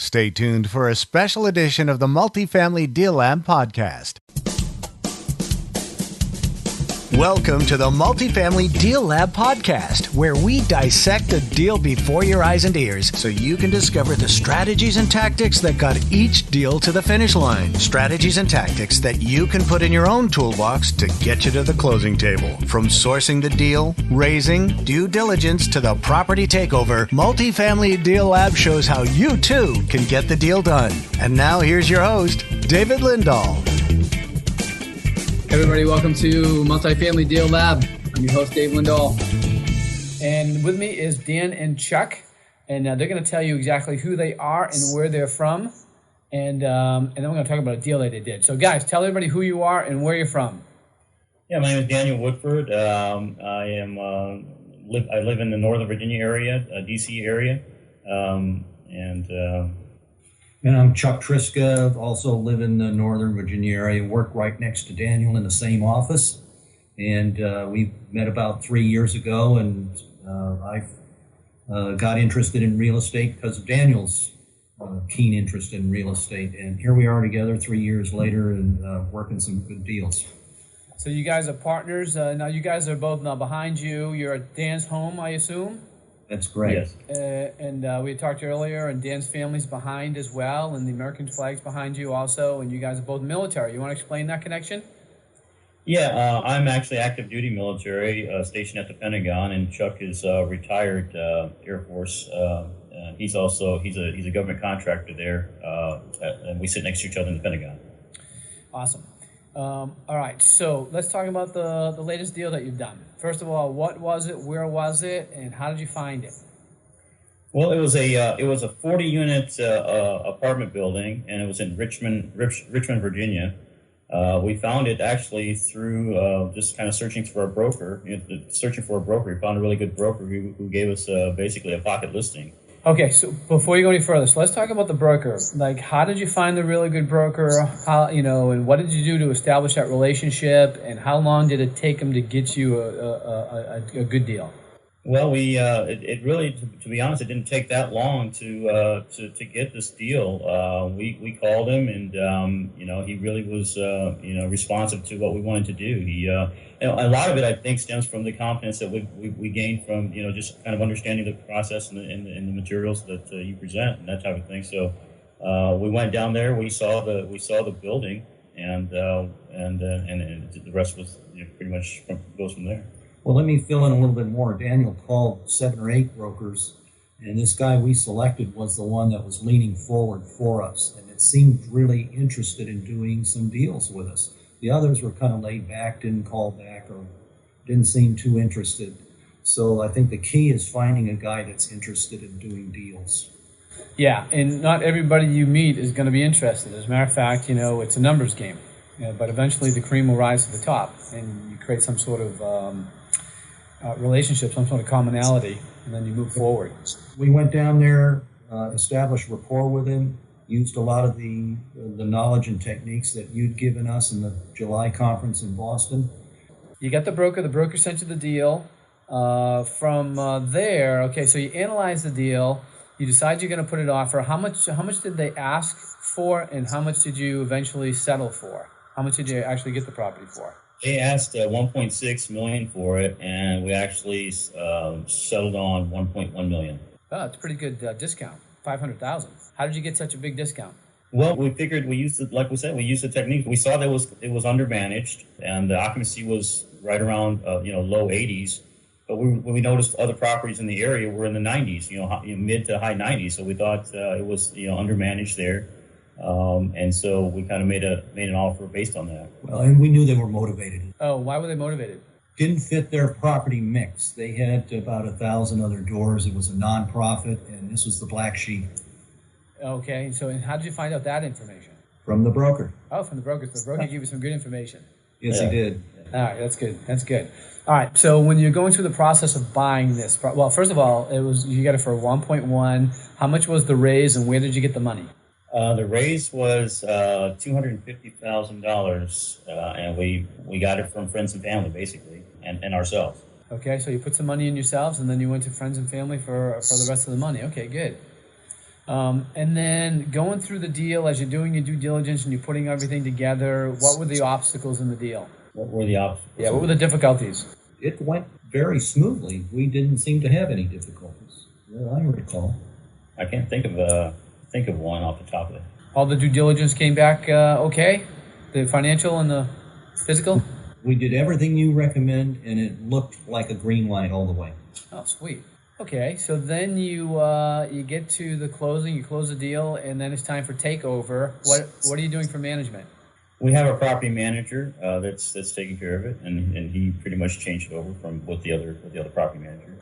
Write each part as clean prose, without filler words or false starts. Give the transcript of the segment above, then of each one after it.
Stay tuned for a special edition of the Multifamily Deal Lab podcast. Welcome to the Multifamily Deal Lab podcast, where we dissect a deal before your eyes and ears so you can discover the strategies and tactics that got each deal to the finish line. Strategies and tactics that you can put in your own toolbox to get you to the closing table. From sourcing the deal, raising, due diligence, to the property takeover, Multifamily Deal Lab shows how you too can get the deal done. And now here's your host, David Lindahl. Hey everybody, welcome to Multifamily Deal Lab. I'm your host, David Lindahl. And with me is Dan and Chuck. And they're going to tell you exactly who they are and where they're from. And then we're going to talk about a deal that they did. So guys, tell everybody who you are and where you're from. Yeah, my name is Daniel Woodford. I live in the Northern Virginia area, DC area. And I'm Chuck Triska, also live in the Northern Virginia area, work right next to Daniel in the same office. And we met about 3 years ago, and I got interested in real estate because of Daniel's keen interest in real estate. And here we are together 3 years later and working some good deals. So you guys are partners. Now you guys are both now behind you. You're at Dan's home, I assume? That's great. Yes. And we talked earlier, and Dan's family's behind as well, and the American flag's behind you also, and you guys are both military. You want to explain that connection? Yeah, I'm actually active duty military, stationed at the Pentagon, and Chuck is retired Air Force. He's a government contractor there, and we sit next to each other in the Pentagon. Awesome. All right, so let's talk about the latest deal that you've done. First of all, what was it, where was it, and how did you find it? Well, it was a 40-unit apartment building, and it was in Richmond, Virginia. We found it actually through just kind of searching for a broker. We found a really good broker who gave us basically a pocket listing. Okay, so before you go any further, so let's talk about the broker. Like, how did you find the really good broker? How, and what did you do to establish that relationship? And how long did it take him to get you a good deal? Well, it really, to be honest, it didn't take that long to get this deal. We called him, and he really was responsive to what we wanted to do. He a lot of it, I think, stems from the confidence that we gained from just kind of understanding the process and the materials that you present and that type of thing. So we went down there, we saw the building, and the rest was pretty much goes from there. Well, let me fill in a little bit more. Daniel called 7 or 8 brokers, and this guy we selected was the one that was leaning forward for us, and it seemed really interested in doing some deals with us. The others were kind of laid back, didn't call back, or didn't seem too interested. So I think the key is finding a guy that's interested in doing deals. Yeah, and not everybody you meet is going to be interested. As a matter of fact, it's a numbers game. But eventually the cream will rise to the top, and you create some sort of relationship, some sort of commonality, and then you move forward. We went down there, established rapport with him, used a lot of the knowledge and techniques that you'd given us in the July conference in Boston. You got the broker sent you the deal. From there, okay, so you analyze the deal, you decide you're going to put it offer. How much did they ask for, and how much did you eventually settle for? How much did you actually get the property for? They asked $1.6 million for it, and we actually settled on $1.1 million. Oh, that's a pretty good discount, $500,000. How did you get such a big discount? Well, we figured we used the technique. We saw that it was undermanaged, and the occupancy was right around low 80s. But we noticed other properties in the area were in the 90s, mid to high 90s. So we thought it was undermanaged there. And so we kind of made an offer based on that. Well, and we knew they were motivated. Oh, why were they motivated? Didn't fit their property mix. They had about 1,000 other doors. It was a nonprofit, and this was the black sheep. Okay, so and how did you find out that information? From the broker. Oh, from the broker. The broker gave you some good information. Yes, he did. All right, that's good. All right, so when you're going through the process of buying this, well, first of all, you got it for 1.1. How much was the raise, and where did you get the money? The raise was $250,000, and we got it from friends and family, basically, and ourselves. Okay, so you put some money in yourselves, and then you went to friends and family for the rest of the money. Okay, good. And then going through the deal as you're doing your due diligence and you're putting everything together, what were the obstacles in the deal? What were the obstacles? Yeah, what were the difficulties? It went very smoothly. We didn't seem to have any difficulties that I recall. I can't think of one off the top of it. All the due diligence came back okay? The financial and the physical? We did everything you recommend, and it looked like a green light all the way. Oh, sweet. Okay, so then you get to the closing, you close the deal, and then it's time for takeover. What are you doing for management? We have a property manager that's taking care of it, and he pretty much changed it over from with the other property manager.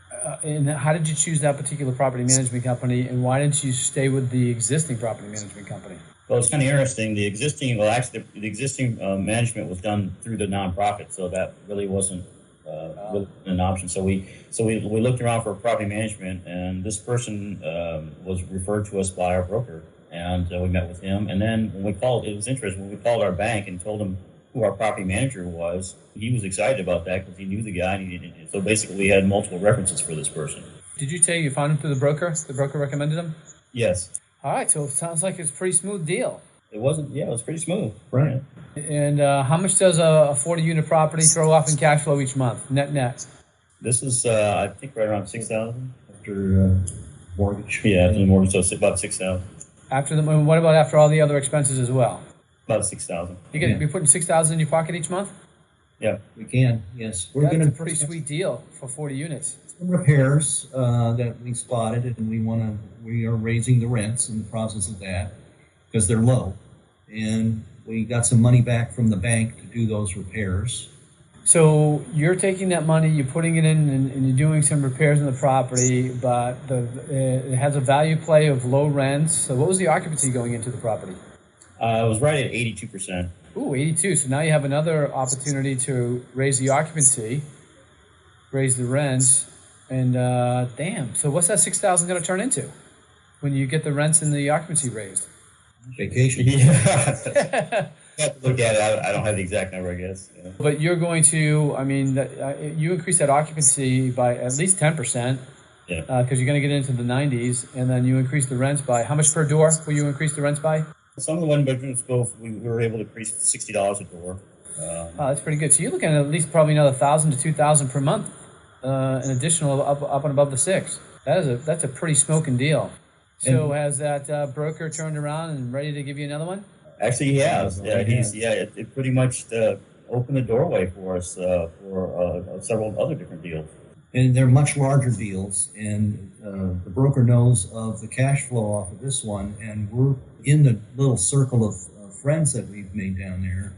And how did you choose that particular property management company, and why didn't you stay with the existing property management company? Well, it's kind of interesting. The existing management was done through the nonprofit, so that really wasn't really an option. So we looked around for property management, and this person was referred to us by our broker, and we met with him. And then when we called, it was interesting. When we called our bank and told him who our property manager was, he was excited about that because he knew the guy. So basically, we had multiple references for this person. Did you say you found him through the broker? The broker recommended him? Yes. All right, so it sounds like it's a pretty smooth deal. It wasn't. Yeah, it was pretty smooth. Right. And how much does a 40-unit property throw off in cash flow each month, net? This is, I think, right around $6,000 After mortgage. Yeah, after the mortgage, so it's about $6,000. What about after all the other expenses as well? About $6,000. You're putting $6,000 in your pocket each month? Yeah, We can, yes. That's a pretty sweet deal for 40 units. Some repairs that we spotted, and we are raising the rents in the process of that because they're low. And we got some money back from the bank to do those repairs. So you're taking that money, you're putting it in, and you're doing some repairs on the property, but it has a value play of low rents. So what was the occupancy going into the property? it was right at 82%. Ooh, 82. So now you have another opportunity to raise the occupancy, raise the rents, and damn. So what's that 6,000 going to turn into when you get the rents and the occupancy raised? Vacation. Yeah. I have to look at it. I don't have the exact number, I guess. Yeah. But you're going to, you increase that occupancy by at least 10%. Yeah. Because you're going to get into the 90s, and then you increase the rents by, how much per door will you increase the rents by? Some of the one bedrooms we were able to increase $60 a door. That's pretty good. So you're looking at least probably another $1,000 to $2,000 per month, an additional up and above the $6,000. That's a pretty smoking deal. So has that broker turned around and ready to give you another one? Actually, he has. Yeah, it pretty much opened the doorway for us for several other different deals. And they're much larger deals, and the broker knows of the cash flow off of this one, and we're in the little circle of friends that we've made down there,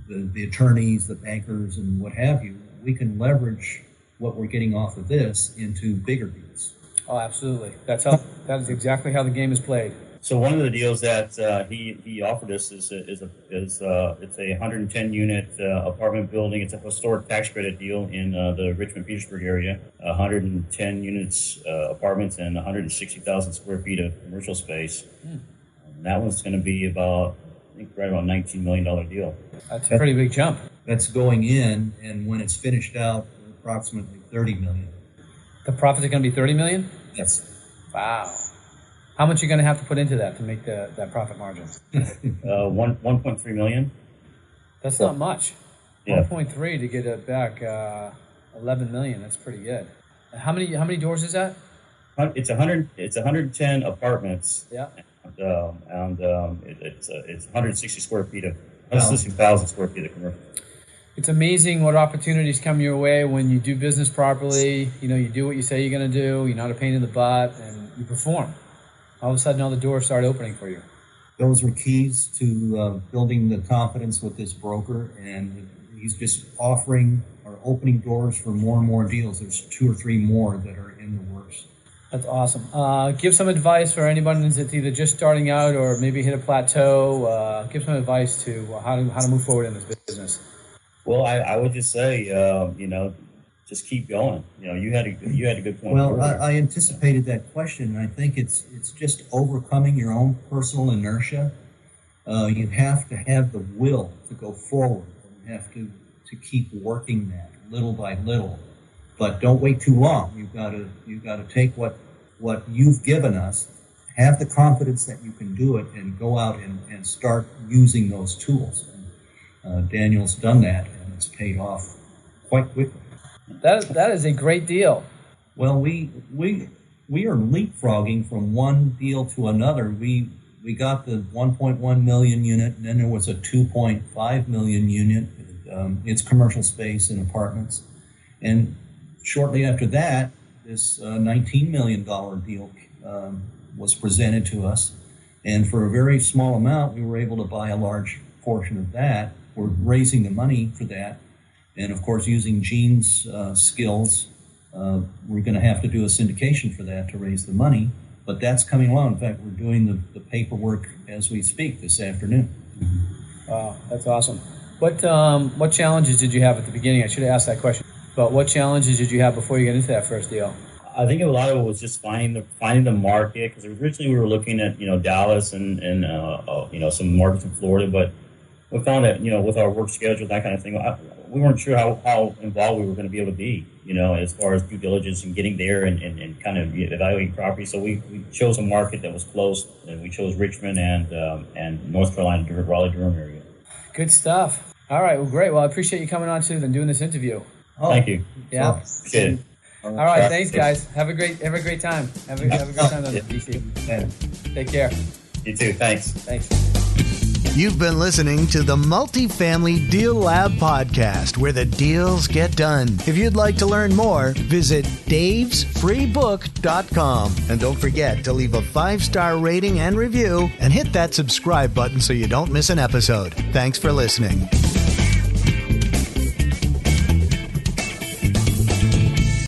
the attorneys, the bankers, and what have you. We can leverage what we're getting off of this into bigger deals. Oh, absolutely. That is exactly how the game is played. So one of the deals that he offered us is it's a 110 unit apartment building. It's a historic tax credit deal in the Richmond-Petersburg area. 110 units apartments and 160,000 square feet of commercial space. And that one's going to be about, I think, right around $19 million deal. That's a pretty big jump. That's going in, and when it's finished out, approximately $30 million. The profits are going to be $30 million? Yes. Wow. How much are you going to have to put into that to make that profit margin? 1.3 million. That's not much. Yeah. 1.3 to get it back 11 million. That's pretty good. How many doors is that? It's 110 apartments. Yeah. And it's 160 square feet of 160,000 square feet of commercial. It's amazing what opportunities come your way when you do business properly. You do what you say you're going to do. You're not a pain in the butt, and you perform. All of a sudden, all the doors start opening for you. Those were keys to building the confidence with this broker, and he's just offering or opening doors for more and more deals. There's 2 or 3 more that are in the works. That's awesome. Give some advice for anybody that's either just starting out or maybe hit a plateau. Give some advice to how to move forward in this business. Well, I would just say, just keep going. You had a good point. Well, I anticipated that question, and I think it's just overcoming your own personal inertia. You have to have the will to go forward. You have to keep working that little by little, but don't wait too long. You've got to take what what you've given us, have the confidence that you can do it, and go out and start using those tools. And, Daniel's done that, and it's paid off quite quickly. That is a great deal. Well, we are leapfrogging from one deal to another. We got the 1.1 million unit, and then there was a 2.5 million unit. It's commercial space and apartments. And shortly after that, this $19 million deal was presented to us. And for a very small amount, we were able to buy a large portion of that. We're raising the money for that. And of course, using Gene's skills, we're going to have to do a syndication for that to raise the money. But that's coming along. In fact, we're doing the paperwork as we speak this afternoon. Wow, that's awesome. What challenges did you have at the beginning? I should have asked that question. But what challenges did you have before you got into that first deal? I think a lot of it was just finding the market, because originally we were looking at Dallas and some markets in Florida, but we found that with our work schedule, that kind of thing, we weren't sure how involved we were going to be able to be as far as due diligence and getting there and kind of evaluating property. So we chose a market that was close, and we chose Richmond and North Carolina, Raleigh-Durham area. Good stuff. All right, well, great. Well, I appreciate you coming on too and doing this interview. Thank you. Yeah. Appreciate it. All right, thanks, guys. Have a great time. Have a great time on DC. Yeah. Take care. You too. Thanks. Thanks. You've been listening to the Multifamily Deal Lab podcast, where the deals get done. If you'd like to learn more, visit davesfreebook.com. And don't forget to leave a 5-star rating and review, and hit that subscribe button so you don't miss an episode. Thanks for listening.